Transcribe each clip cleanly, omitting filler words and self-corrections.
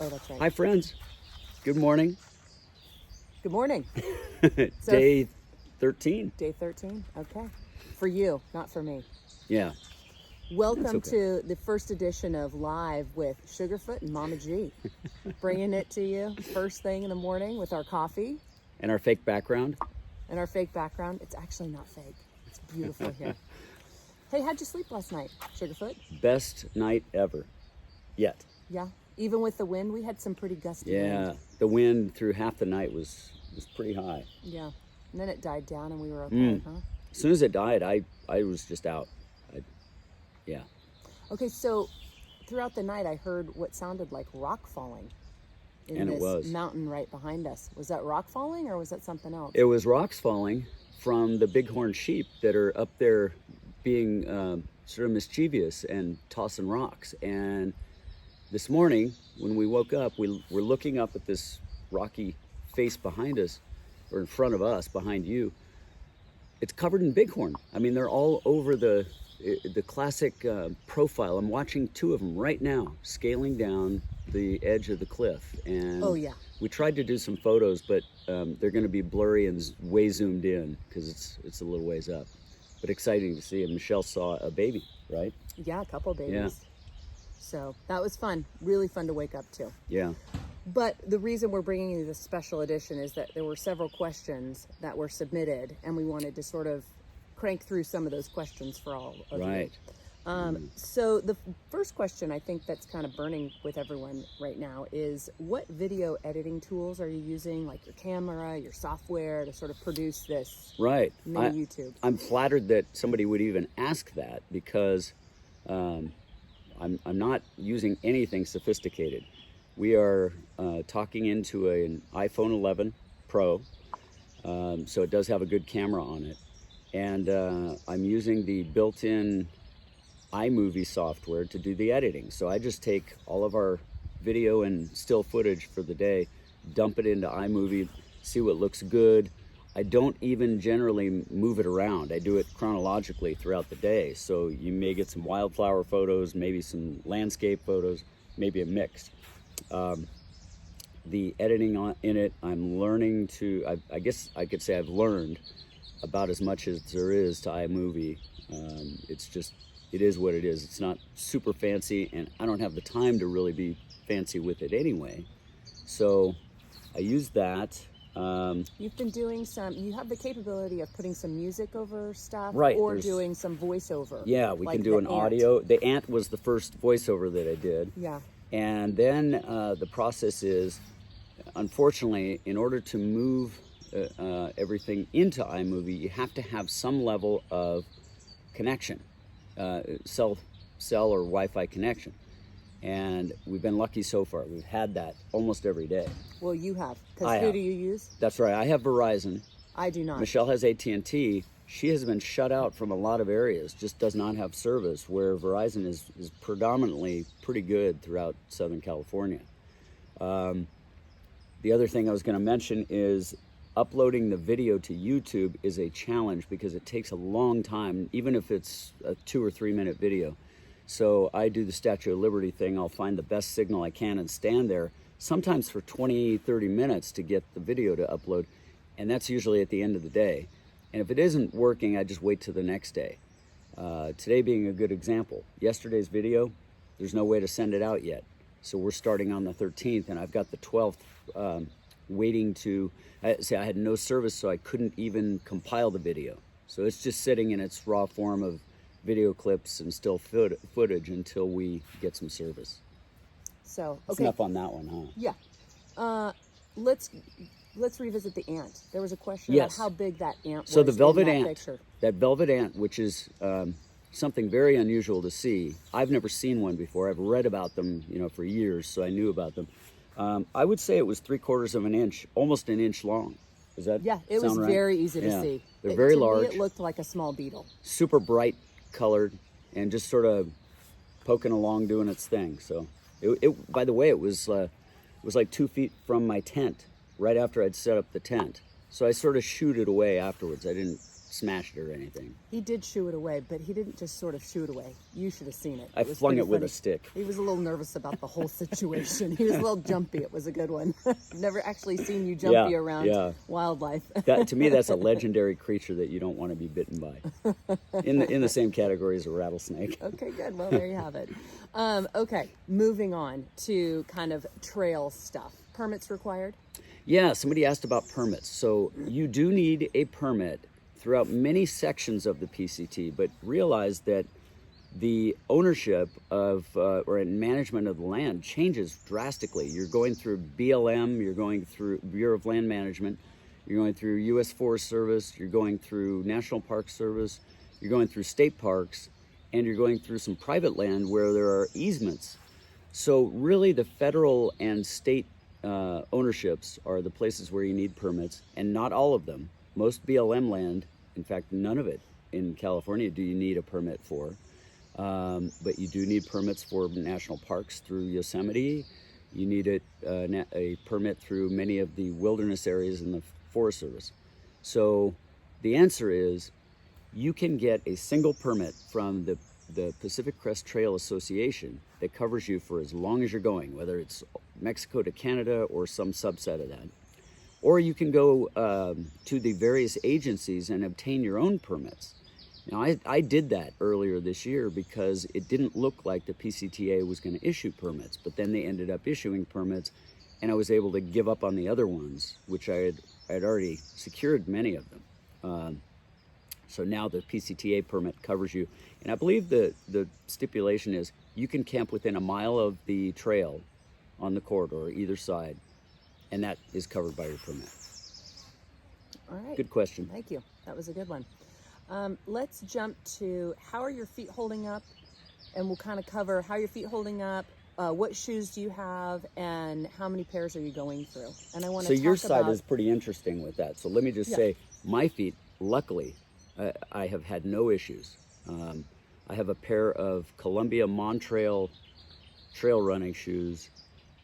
Oh, that's right. Hi, friends. Good morning. Good morning. Day 13. Day 13. Okay. For you, not for me. Yeah. Welcome okay. to the first edition of Live with Sugarfoot and Mama G. Bringing it to you first thing in the morning with our coffee. And our fake background. And our fake background. It's actually not fake. It's beautiful here. Hey, how'd you sleep last night, Sugarfoot? Best night ever. Yet. Yeah. Even with the wind, we had some pretty gusty wind. Yeah. The wind through half the night was pretty high. Yeah. And then it died down and we were okay, huh? As soon as it died, I was just out. Yeah. Okay, so throughout the night, I heard what sounded like rock falling in this mountain right behind us. Was that rock falling or was that something else? It was rocks falling from the bighorn sheep that are up there being sort of mischievous and tossing rocks. And this morning, when we woke up, we were looking up at this rocky face behind us, or in front of us, behind you. It's covered in bighorn. I mean, they're all over the classic profile. I'm watching two of them right now, scaling down the edge of the cliff. And oh, yeah. We tried to do some photos, but they're going to be blurry and way zoomed in because it's a little ways up. But exciting to see. And Michelle saw a baby, right? Yeah, a couple babies. Yeah. So that was fun. Really fun to wake up to. Yeah. But the reason we're bringing you this special edition is that there were several questions that were submitted, and we wanted to sort of crank through some of those questions for all of you. So the first question I think that's kind of burning with everyone right now is, what video editing tools are you using, like your camera, your software, to sort of produce this mini YouTube? I'm flattered that somebody would even ask that because I'm not using anything sophisticated. We are talking into an iPhone 11 Pro, so it does have a good camera on it. And I'm using the built-in iMovie software to do the editing. So I just take all of our video and still footage for the day, dump it into iMovie, see what looks good. I don't even generally move it around. I do it chronologically throughout the day. So you may get some wildflower photos, maybe some landscape photos, maybe a mix. The editing in it, I'm learning to, I guess I could say I've learned about as much as there is to iMovie. It is what it is. It's not super fancy, and I don't have the time to really be fancy with it anyway. So I use that. You've been doing you have the capability of putting some music over stuff, right, or doing some voiceover. Yeah, we can do an audio. The ant was the first voiceover that I did. Yeah. And then the process is, unfortunately, in order to move everything into iMovie, you have to have some level of connection, cell or Wi-Fi connection. And we've been lucky so far. We've had that almost every day. Well, you have. Because who do you use? That's right. I have Verizon. I do not. Michelle has AT&T. She has been shut out from a lot of areas, just does not have service, where Verizon is predominantly pretty good throughout Southern California. The other thing I was going to mention is uploading the video to YouTube is a challenge because it takes a long time, even if it's a 2 or 3 minute video. So I do the Statue of Liberty thing. I'll find the best signal I can and stand there, sometimes for 20, 30 minutes to get the video to upload. And that's usually at the end of the day. And if it isn't working, I just wait till the next day. Today being a good example. Yesterday's video, there's no way to send it out yet. So we're starting on the 13th, and I've got the 12th waiting to, I had no service, so I couldn't even compile the video. So it's just sitting in its raw form of video clips and still footage until we get some service. So, that's enough on that one, huh? Yeah. Let's revisit the ant. There was a question about how big that ant was. So the velvet ant, picture. That velvet ant, which is something very unusual to see. I've never seen one before. I've read about them, for years, so I knew about them. I would say it was 3/4 of an inch, almost an inch long. Does that it was sound right? very easy to see. They're very large. To me, it looked like a small beetle. Super bright colored, and just sort of poking along, doing its thing. So, by the way, it was like 2 feet from my tent, right after I'd set up the tent. So I sort of shooed it away afterwards. I didn't smashed it or anything. He did shoo it away, but he didn't just sort of shoo it away. You should have seen it. I was flung pretty it with funny. a stick. He was a little nervous about the whole situation. He was a little jumpy. It was a good one. Never actually seen you jumpy around wildlife. That, to me, that's a legendary creature that you don't want to be bitten by. In the same category as a rattlesnake. Okay, good. Well, there you have it. Okay, moving on to kind of trail stuff. Permits required? Yeah, somebody asked about permits. So you do need a permit throughout many sections of the PCT, but realize that the ownership of or management of the land changes drastically. You're going through BLM, you're going through Bureau of Land Management, you're going through U.S. Forest Service, you're going through National Park Service, you're going through state parks, and you're going through some private land where there are easements. So really the federal and state ownerships are the places where you need permits, and not all of them. Most BLM land, in fact, none of it in California do you need a permit for. But you do need permits for national parks through Yosemite. You need a permit through many of the wilderness areas in the Forest Service. So the answer is you can get a single permit from the Pacific Crest Trail Association that covers you for as long as you're going, whether it's Mexico to Canada or some subset of that. Or you can go to the various agencies and obtain your own permits. Now, I did that earlier this year because it didn't look like the PCTA was going to issue permits, but then they ended up issuing permits, and I was able to give up on the other ones, which I had already secured many of them. So now the PCTA permit covers you. And I believe the stipulation is you can camp within a mile of the trail on the corridor, either side, and that is covered by your permit. All right. Good question. Thank you. That was a good one. Let's jump to how are your feet holding up, and we'll kind of cover how your feet holding up, what shoes do you have, and how many pairs are you going through. And I want to So your side is pretty interesting with that. So let me just say, my feet, luckily, I have had no issues. I have a pair of Columbia Montrail trail running shoes,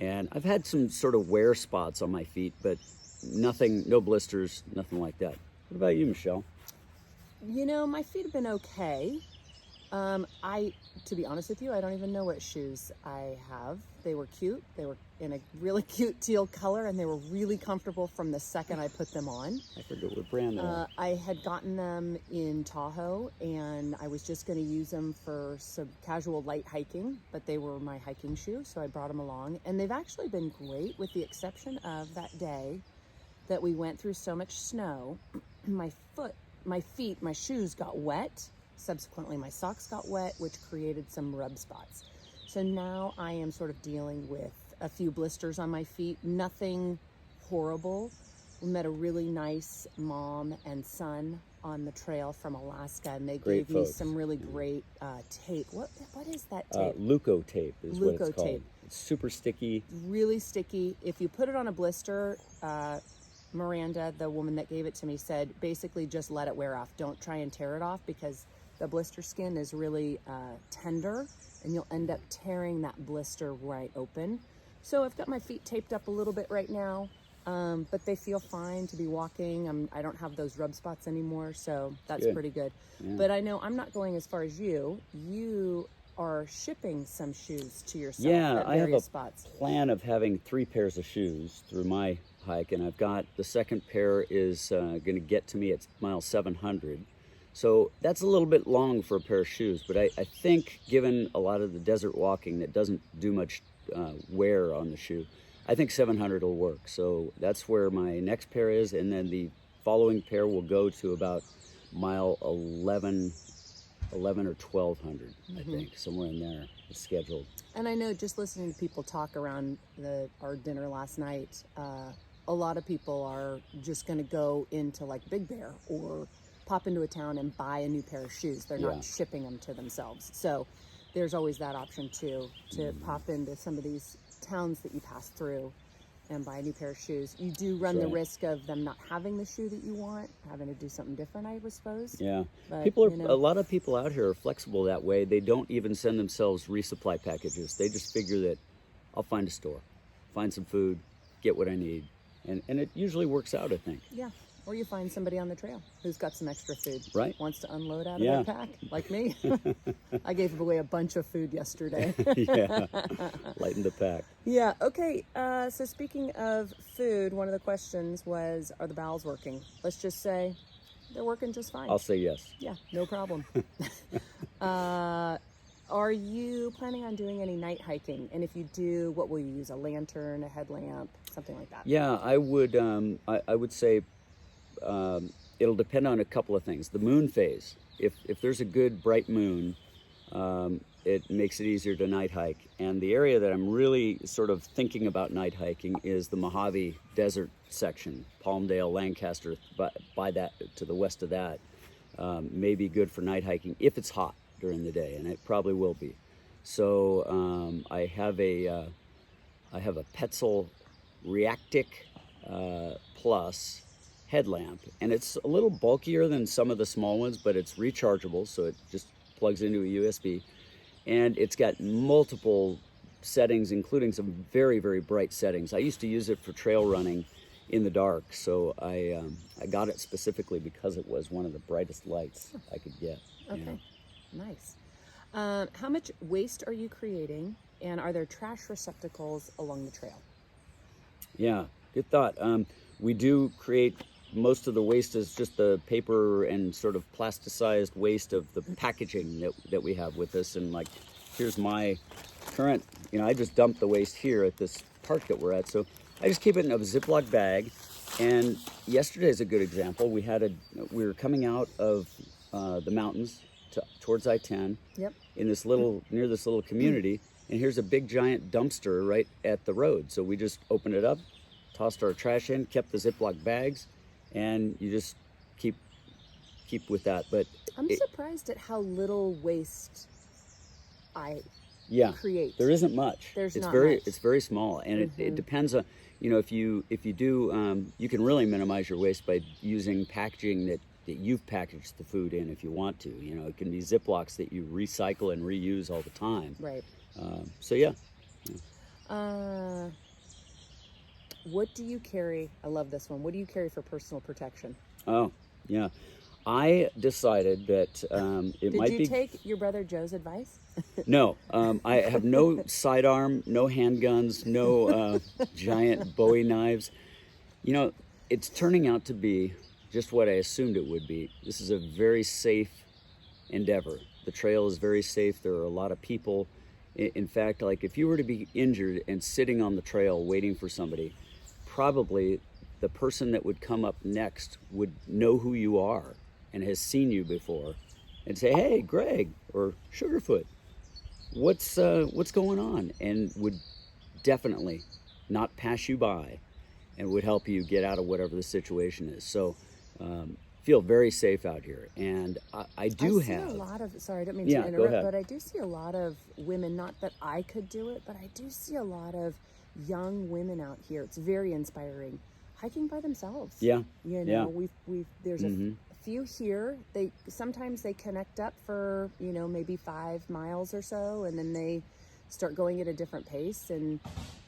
and I've had some sort of wear spots on my feet, but nothing, no blisters, nothing like that. What about you, Michelle? You know, my feet have been okay. To be honest with you, I don't even know what shoes I have. They were cute. They were in a really cute teal color, and they were really comfortable from the second I put them on. I forget what brand they are. I had gotten them in Tahoe, and I was just going to use them for some casual light hiking, but they were my hiking shoes, so I brought them along. And they've actually been great, with the exception of that day that we went through so much snow. My feet, my shoes got wet. Subsequently, my socks got wet, which created some rub spots. So now I am sort of dealing with a few blisters on my feet. Nothing horrible. We met a really nice mom and son on the trail from Alaska, and they gave me some really great tape. What is that tape? Leuco tape is what it's called. Tape. It's super sticky. Really sticky. If you put it on a blister, Miranda, the woman that gave it to me, said basically just let it wear off. Don't try and tear it off, because the blister skin is really tender, and you'll end up tearing that blister right open. So I've got my feet taped up a little bit right now, but they feel fine to be walking. I don't have those rub spots anymore, so that's pretty good. Yeah. But I know I'm not going as far as you. You are shipping some shoes to yourself at various spots. Plan of having 3 pairs of shoes through my hike, and I've got the second pair is going to get to me at mile 700. So that's a little bit long for a pair of shoes, but I think given a lot of the desert walking that doesn't do much wear on the shoe, I think 700 will work. So that's where my next pair is, and then the following pair will go to about mile 11 or 1200, I think, somewhere in there is scheduled. And I know, just listening to people talk around our dinner last night, a lot of people are just going to go into like Big Bear or pop into a town and buy a new pair of shoes. They're not shipping them to themselves. So there's always that option too, to pop into some of these towns that you pass through and buy a new pair of shoes. You do run the risk of them not having the shoe that you want, having to do something different, I would suppose. Yeah. But, people are, a lot of people out here are flexible that way. They don't even send themselves resupply packages. They just figure that I'll find a store, find some food, get what I need. And it usually works out, I think. Yeah. Or you find somebody on the trail who's got some extra food. Right. Wants to unload out of Yeah. their pack, like me. I gave away a bunch of food yesterday. Yeah, lighten the pack. Yeah, okay. So speaking of food, one of the questions was, are the bowels working? Let's just say they're working just fine. I'll say yes. Yeah, no problem. Are you planning on doing any night hiking? And if you do, what will you use? A lantern, a headlamp, something like that? Yeah, I would. I would say it'll depend on a couple of things. The moon phase. If there's a good bright moon, it makes it easier to night hike. And the area that I'm really sort of thinking about night hiking is the Mojave Desert section, Palmdale, Lancaster. By that, to the west of that, may be good for night hiking if it's hot during the day, and it probably will be. So I have a Petzl Reactic Plus headlamp, and it's a little bulkier than some of the small ones, but it's rechargeable, so it just plugs into a USB, and it's got multiple settings, including some very, very bright settings. I used to use it for trail running in the dark, so I got it specifically because it was one of the brightest lights I could get. Okay, You know? nice. How much waste are you creating, and are there trash receptacles along the trail? Yeah, good thought. We do create, most of the waste is just the paper and sort of plasticized waste of the packaging that we have with us. And like, here's my current, I just dumped the waste here at this park that we're at. So I just keep it in a Ziploc bag. And yesterday is a good example. We were coming out of the mountains towards I-10. Yep. In this near this little community. And here's a big giant dumpster right at the road. So we just opened it up, tossed our trash in, kept the Ziploc bags, and you just keep with that. But I'm surprised at how little waste I create. there isn't much. There's it's not very much. It's very small, and it depends on, if you do, you can really minimize your waste by using packaging that you've packaged the food in if you want to. It can be Ziplocs that you recycle and reuse all the time. Right. So yeah. What do you carry? I love this one. What do you carry for personal protection? Oh, yeah. I decided that it might be... Did you take your brother Joe's advice? No. I have no sidearm, no handguns, no giant Bowie knives. It's turning out to be just what I assumed it would be. This is a very safe endeavor. The trail is very safe. There are a lot of people. In fact, like if you were to be injured and sitting on the trail waiting for somebody, probably the person that would come up next would know who you are and has seen you before and say, "Hey, Greg," or "Sugarfoot, what's going on?" and would definitely not pass you by and would help you get out of whatever the situation is. So feel very safe out here. And I see a lot of, sorry, I don't mean Yeah, to go interrupt, ahead. but I do see a lot of women, not that I could do it, but I do see a lot of young women out here. It's very inspiring, hiking by themselves. Yeah. Yeah. There's a few here. Sometimes they connect up for, maybe 5 miles or so, and then they start going at a different pace. And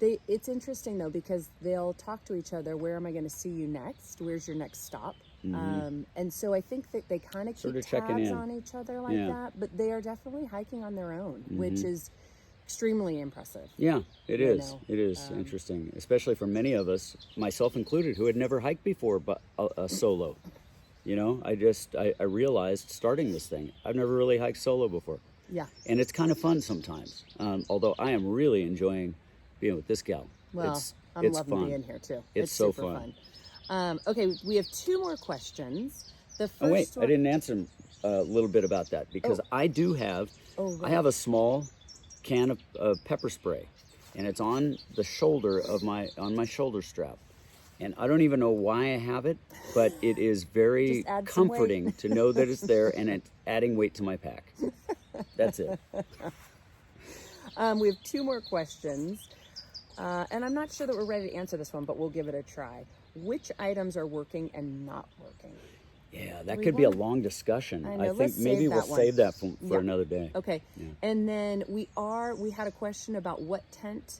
it's interesting though, because they'll talk to each other. Where am I going to see you next? Where's your next stop? And so I think that they kind of keep tabs on each other like that, but they are definitely hiking on their own, which is extremely impressive. Yeah, it is. It is interesting, especially for many of us, myself included, who had never hiked before, but solo. I realized starting this thing, I've never really hiked solo before. Yeah. And it's kind of fun sometimes. Although I am really enjoying being with this gal. Well, I'm it's loving fun. being here too. It's so super fun. Okay, we have 2 more questions. The first Oh wait, one, I didn't answer a little bit about that because I do have, I have a small can of pepper spray, and it's on the shoulder of on my shoulder strap. And I don't even know why I have it, but it is very comforting to know that it's there, and it's adding weight to my pack. That's it. We have 2 more questions, and I'm not sure that we're ready to answer this one, but we'll give it a try. Which items are working and not working? Yeah, that could be a long discussion. I know, I think let's maybe save we'll that one. save that for another day. Okay, Yeah. and then we had a question about what tent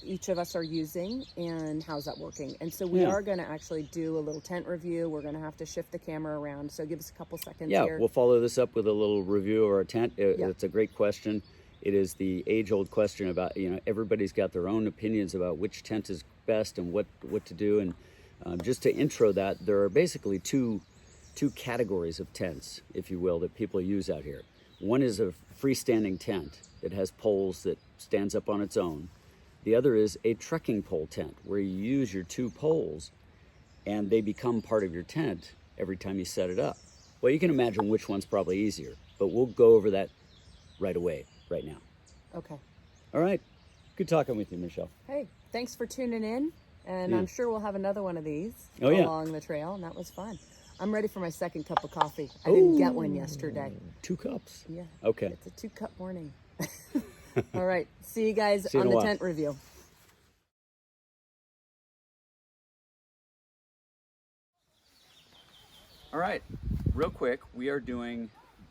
each of us are using, and how's that working. And so we are going to actually do a little tent review. We're going to have to shift the camera around, so give us a couple seconds here. Yeah, we'll follow this up with a little review of our tent. It's a great question. It is the age-old question about, everybody's got their own opinions about which tent is best and what to do. And just to intro that, there are basically two categories of tents, if you will, that people use out here. One is a freestanding tent that has poles that stands up on its own. The other is a trekking pole tent, where you use your 2 poles and they become part of your tent every time you set it up. Well, you can imagine which one's probably easier, but we'll go over that right now. Okay. All right. Good talking with you, Michelle. Hey, thanks for tuning in, and I'm sure we'll have another one of these along the trail, and that was fun. I'm ready for my second cup of coffee. I didn't get one yesterday. 2 cups? Yeah. Okay. It's a 2-cup morning. All right. See you guys on the tent review. All right. Real quick, we are doing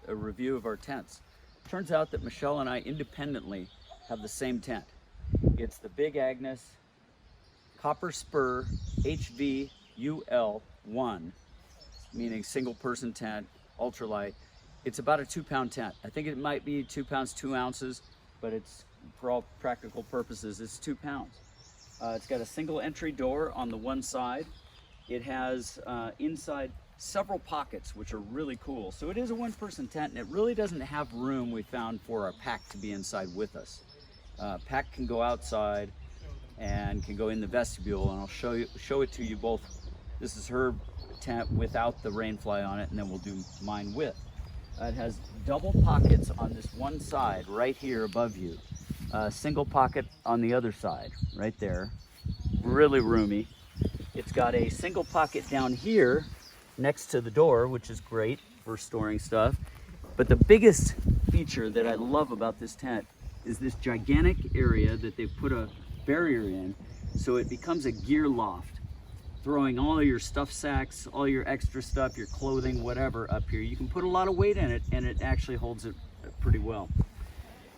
a review of our tents. Turns out that Michelle and I independently have the same tent. It's the Big Agnes Copper Spur HVUL1, meaning single person tent, ultralight. It's about a 2-pound tent. I think it might be 2 pounds, 2 ounces, but it's, for all practical purposes, it's 2 pounds. It's got a single entry door on the one side. It has inside several pockets, which are really cool. So it is a 1-person tent, and it really doesn't have room, we found, for our pack to be inside with us. Pack can go outside and can go in the vestibule, and I'll show it to you both. This is her tent without the rainfly on it, and then we'll do mine with. It has double pockets on this one side right here above you. Single pocket on the other side right there. Really roomy. It's got a single pocket down here next to the door, which is great for storing stuff. But the biggest feature that I love about this tent is this gigantic area that they've put a barrier in, so it becomes a gear loft, throwing all your stuff sacks, all your extra stuff, your clothing, whatever, up here. You can put a lot of weight in it, and it actually holds it pretty well.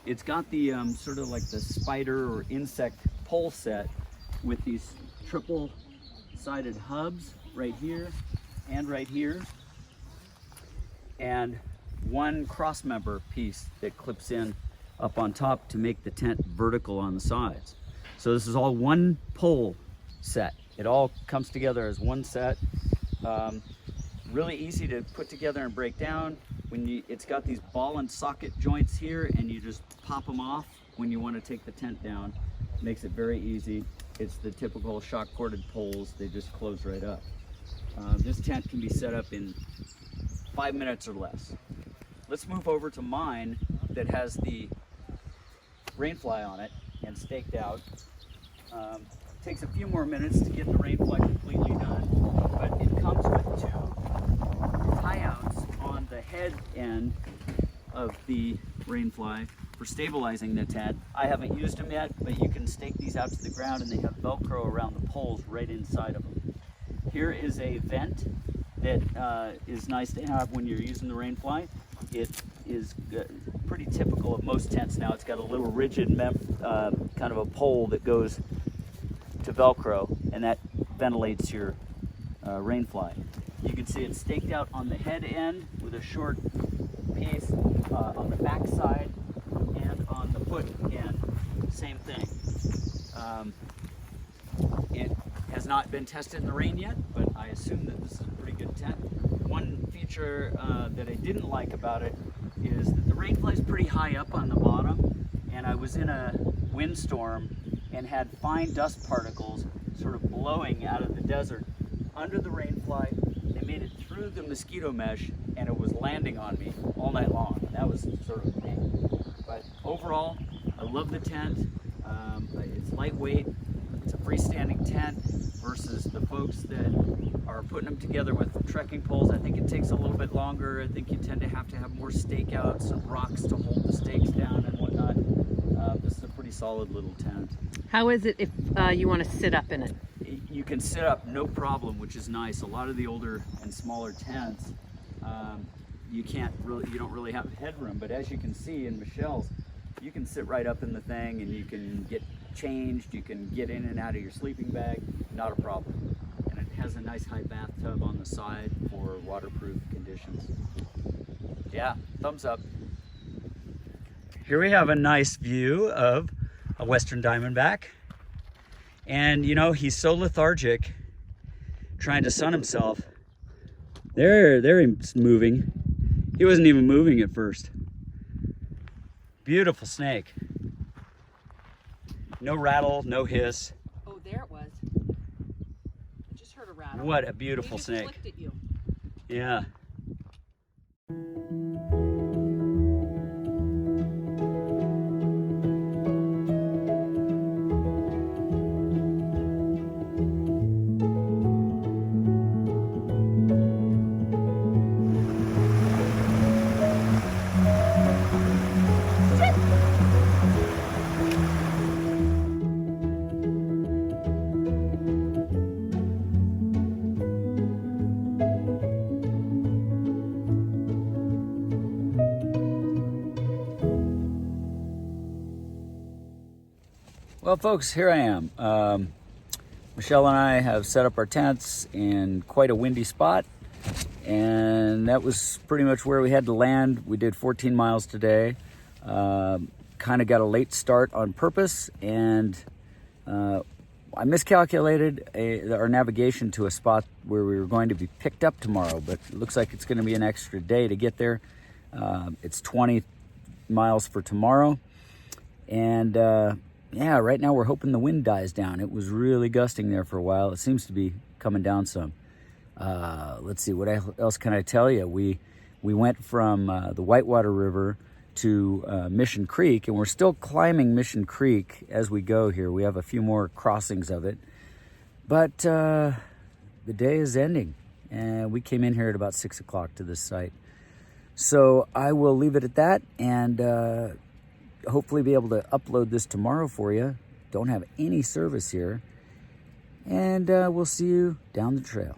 It's got the sort of like the spider or insect pole set with these triple-sided hubs right here and right here, and one cross member piece that clips in up on top to make the tent vertical on the sides. So this is all one pole set. It all comes together as one set. Really easy to put together and break down. It's got these ball and socket joints here, and you just pop them off when you want to take the tent down. Makes it very easy. It's the typical shock corded poles. They just close right up. This tent can be set up in 5 minutes or less. Let's move over to mine that has the rainfly on it and staked out. Takes a few more minutes to get the rainfly completely done, but it comes with 2 tie-outs on the head end of the rainfly for stabilizing the tent. I haven't used them yet, but you can stake these out to the ground, and they have Velcro around the poles right inside of them. Here is a vent that is nice to have when you're using the rainfly. It is pretty typical of most tents now. It's got a little rigid kind of a pole that goes to Velcro, and that ventilates your rainfly. You can see it's staked out on the head end with a short piece on the back side, and on the foot end, same thing. It has not been tested in the rain yet, but I assume that this is a pretty good tent. One feature that I didn't like about it is that the rainfly is pretty high up on the bottom, and I was in a windstorm and had fine dust particles sort of blowing out of the desert under the rainfly. They made it through the mosquito mesh, and it was landing on me all night long. That was sort of a pain. But overall, I love the tent. It's lightweight. It's a freestanding tent versus the folks that are putting them together with trekking poles. I think it takes a little bit longer. I think you tend to have more stakeouts and rocks to hold the stakes down and whatnot. This is a pretty solid little tent. How is it if you want to sit up in it? You can sit up, no problem, which is nice. A lot of the older and smaller tents, you don't really have headroom. But as you can see in Michelle's, You can sit right up in the thing and you can get changed, you can get in and out of your sleeping bag, not a problem. And it has a nice high bathtub on the side for waterproof conditions. Yeah, thumbs up. Here we have a nice view of a Western Diamondback. And you know, he's so lethargic, trying to sun himself. There he's moving. He wasn't even moving at first. Beautiful snake. No rattle, no hiss. Oh, there it was. I just heard a rattle. What a beautiful He just snake. clicked at you. Yeah. Well, folks, here I am. Michelle and I have set up our tents in quite a windy spot, and that was pretty much where we had to land. We did 14 miles today. Kind of got a late start on purpose, and I miscalculated our navigation to a spot where we were going to be picked up tomorrow, but it looks like it's going to be an extra day to get there. It's 20 miles for tomorrow, and yeah, right now we're hoping the wind dies down. It was really gusting there for a while. It seems to be coming down some. Let's see, what else can I tell you? We went from the Whitewater River to Mission Creek, and we're still climbing Mission Creek as we go here. We have a few more crossings of it. But the day is ending, and we came in here at about 6 o'clock to this site. So I will leave it at that, and hopefully be able to upload this tomorrow for you. Don't have any service here. And we'll see you down the trail.